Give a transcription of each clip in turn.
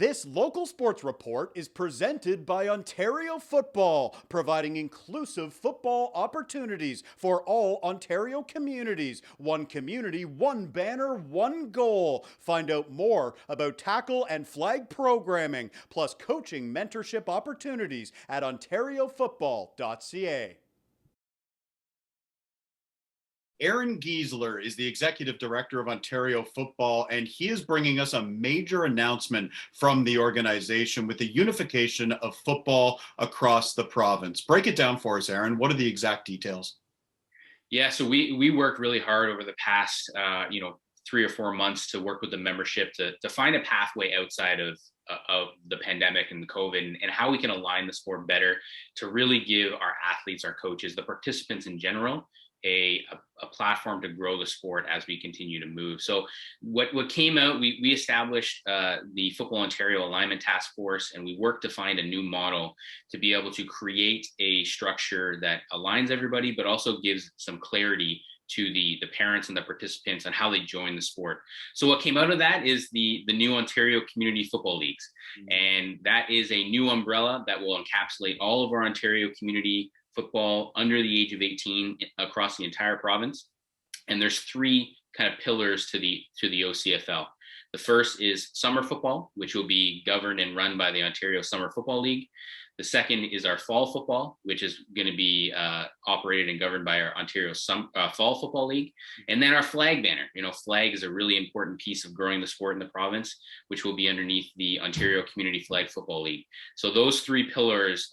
This local sports report is presented by Ontario Football, providing inclusive football opportunities for all Ontario communities. One community, one banner, one goal. Find out more about tackle and flag programming, plus coaching mentorship opportunities at ontariofootball.ca. Aaron Geisler is the Executive Director of Ontario Football, and he is bringing us a major announcement from the organization with the unification of football across the province. Break it down for us, Aaron. What are the exact details? Yeah, so we worked really hard over the past 3 or 4 months to work with the membership to find a pathway outside of the pandemic and the COVID, and how we can align the sport better to really give our athletes, our coaches, the participants in general, a platform to grow the sport as we continue to move. So what came out, we established the Football Ontario Alignment Task Force, and we worked to find a new model to be able to create a structure that aligns everybody, but also gives some clarity to the parents and the participants on how they join the sport. So what came out of that is the new Ontario Community Football Leagues. And that is a new umbrella that will encapsulate all of our Ontario community football under the age of 18 across the entire province. And there's three kind of pillars to the OCFL. The first is summer football, which will be governed and run by the Ontario Summer Football League. The second is our fall football, which is going to be operated and governed by our Ontario Fall Football League. And then our flag banner. Flag is a really important piece of growing the sport in the province, which will be underneath the Ontario Community Flag Football League. So those three pillars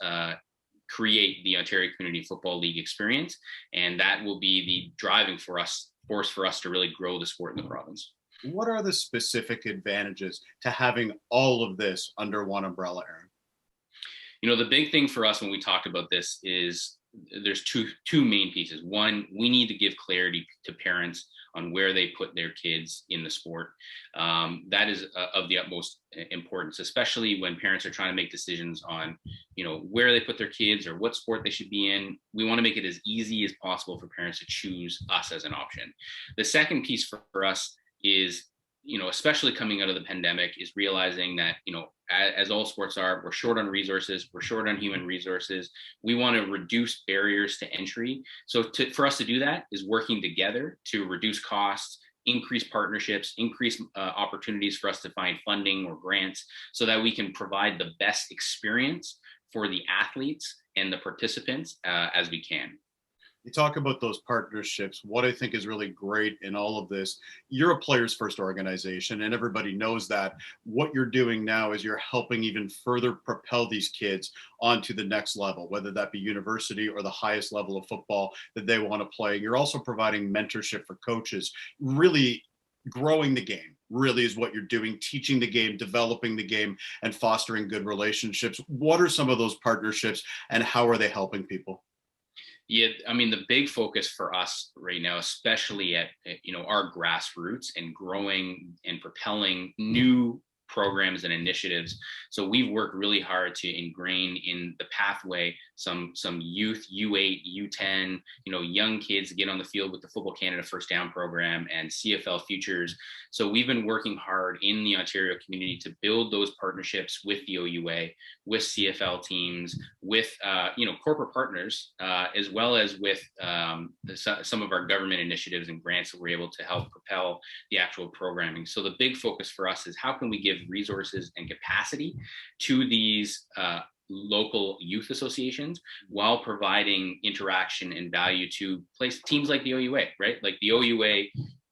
create the Ontario Community Football League experience, and that will be the driving force for us to really grow the sport in the province. What are the specific advantages to having all of this under one umbrella, Aaron? The big thing for us when we talked about this is there's two main pieces. One, we need to give clarity to parents on where they put their kids in the sport. That is of the utmost importance, especially when parents are trying to make decisions on, where they put their kids or what sport they should be in. We want to make it as easy as possible for parents to choose us as an option. The second piece for us is, especially coming out of the pandemic, is realizing that, as all sports are, we're short on resources, we're short on human resources. We want to reduce barriers to entry. So for us to do that is working together to reduce costs, increase partnerships, increase opportunities for us to find funding or grants so that we can provide the best experience for the athletes and the participants as we can. You talk about those partnerships. What I think is really great in all of this, you're a players first organization, and everybody knows that. What you're doing now is you're helping even further propel these kids onto the next level, whether that be university or the highest level of football that they want to play. You're also providing mentorship for coaches, really growing the game. Really is what you're doing, teaching the game, developing the game, and fostering good relationships. What are some of those partnerships, and how are they helping people? Yeah, I mean, the big focus for us right now, especially at our grassroots and growing and propelling new programs and initiatives. So we've worked really hard to ingrain in the pathway some youth, U8, U10, young kids get on the field with the Football Canada First Down program and CFL Futures. So we've been working hard in the Ontario community to build those partnerships with the OUA, with CFL teams, with corporate partners, as well as with some of our government initiatives and grants that we're able to help propel the actual programming. So the big focus for us is how can we give resources and capacity to these local youth associations while providing interaction and value to teams like the OUA, right? Like the OUA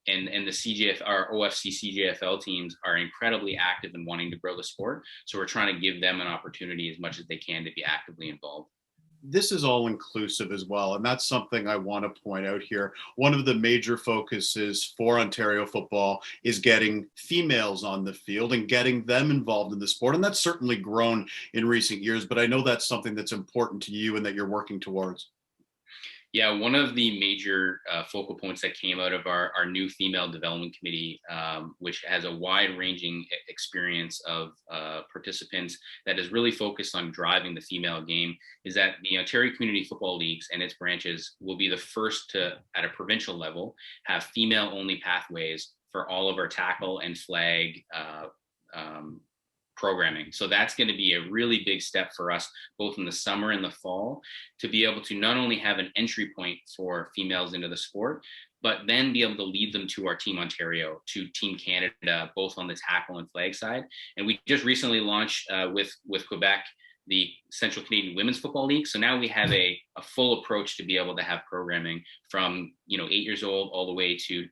and the CJF, our OFC CJFL teams are incredibly active in wanting to grow the sport. So we're trying to give them an opportunity as much as they can to be actively involved. This is all inclusive as well. And that's something I want to point out here. One of the major focuses for Ontario football is getting females on the field and getting them involved in the sport. And that's certainly grown in recent years, but I know that's something that's important to you and that you're working towards. Yeah, one of the major focal points that came out of our new female development committee, which has a wide-ranging experience of participants that is really focused on driving the female game, is that the Ontario Community Football Leagues and its branches will be the first to, at a provincial level, have female-only pathways for all of our tackle and flag programming. So that's going to be a really big step for us, both in the summer and the fall, to be able to not only have an entry point for females into the sport, but then be able to lead them to our Team Ontario, to Team Canada, both on the tackle and flag side. And we just recently launched with Quebec the Central Canadian Women's Football League. So now we have a full approach to be able to have programming from 8 years old all the way to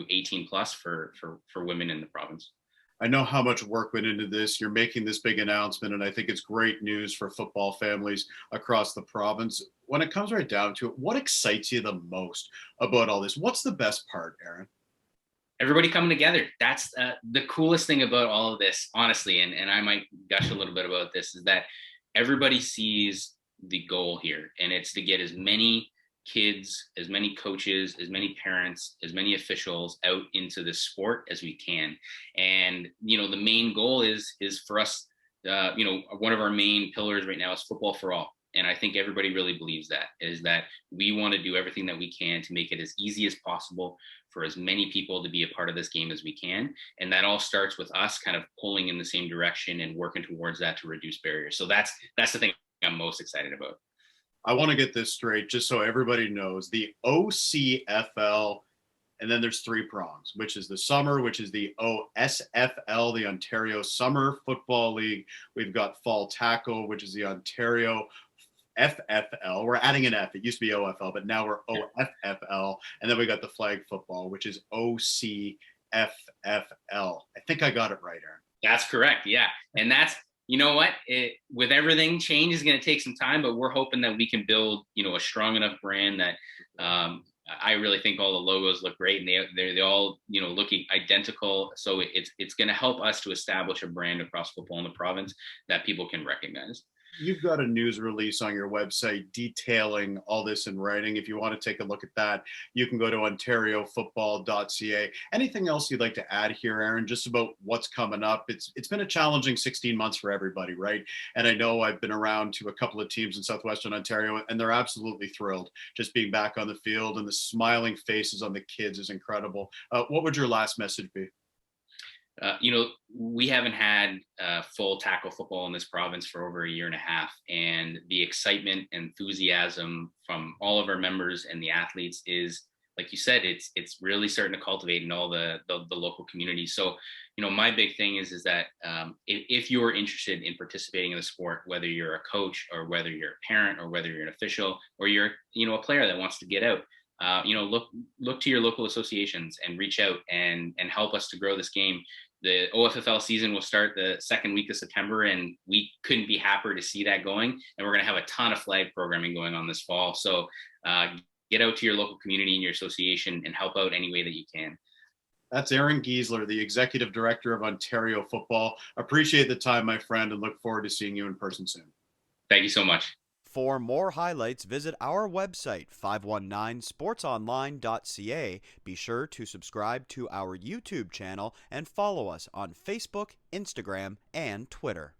18 plus for women in the province. I know how much work went into this. You're making this big announcement, and I think it's great news for football families across the province. When it comes right down to it, what excites you the most about all this? What's the best part, Aaron? Everybody coming together. That's the coolest thing about all of this, honestly. And I might gush a little bit about this, is that everybody sees the goal here, and it's to get as many kids, as many coaches, as many parents, as many officials out into the sport as we can. And the main goal is for us, one of our main pillars right now is football for all. And I think everybody really believes that, is that we want to do everything that we can to make it as easy as possible for as many people to be a part of this game as we can. And that all starts with us kind of pulling in the same direction and working towards that to reduce barriers. So that's the thing I'm most excited about. I want to get this straight, just so everybody knows. The OCFL, and then there's three prongs, which is the summer, which is the OSFL, the Ontario Summer Football League. We've got fall tackle, which is the Ontario FFL. We're adding an F. It used to be OFL, but now we're OFFL. And then we got the flag football, which is OCFFL. I think I got it right, Aaron. That's correct. Yeah. And that's, what, with everything, change is going to take some time, but we're hoping that we can build, a strong enough brand that I really think all the logos look great, and they all, looking identical. So it's going to help us to establish a brand across football in the province that people can recognize. You've got a news release on your website detailing all this in writing. If you want to take a look at that, you can go to ontariofootball.ca. Anything else you'd like to add here, Aaron, just about what's coming up? It's been a challenging 16 months for everybody, right? And I know I've been around to a couple of teams in Southwestern Ontario, and they're absolutely thrilled just being back on the field, and the smiling faces on the kids is incredible. What would your last message be? We haven't had full tackle football in this province for over a year and a half, and the excitement, enthusiasm from all of our members and the athletes is, like you said, it's really starting to cultivate in all the local communities. So, my big thing is that if you're interested in participating in the sport, whether you're a coach or whether you're a parent or whether you're an official or you're a player that wants to get out, look to your local associations and reach out and help us to grow this game. The OFFL season will start the second week of September, and we couldn't be happier to see that going. And we're going to have a ton of flag programming going on this fall. So get out to your local community and your association and help out any way that you can. That's Aaron Geisler, the Executive Director of Ontario Football. Appreciate the time, my friend, and look forward to seeing you in person soon. Thank you so much. For more highlights, visit our website, 519sportsonline.ca. Be sure to subscribe to our YouTube channel and follow us on Facebook, Instagram, and Twitter.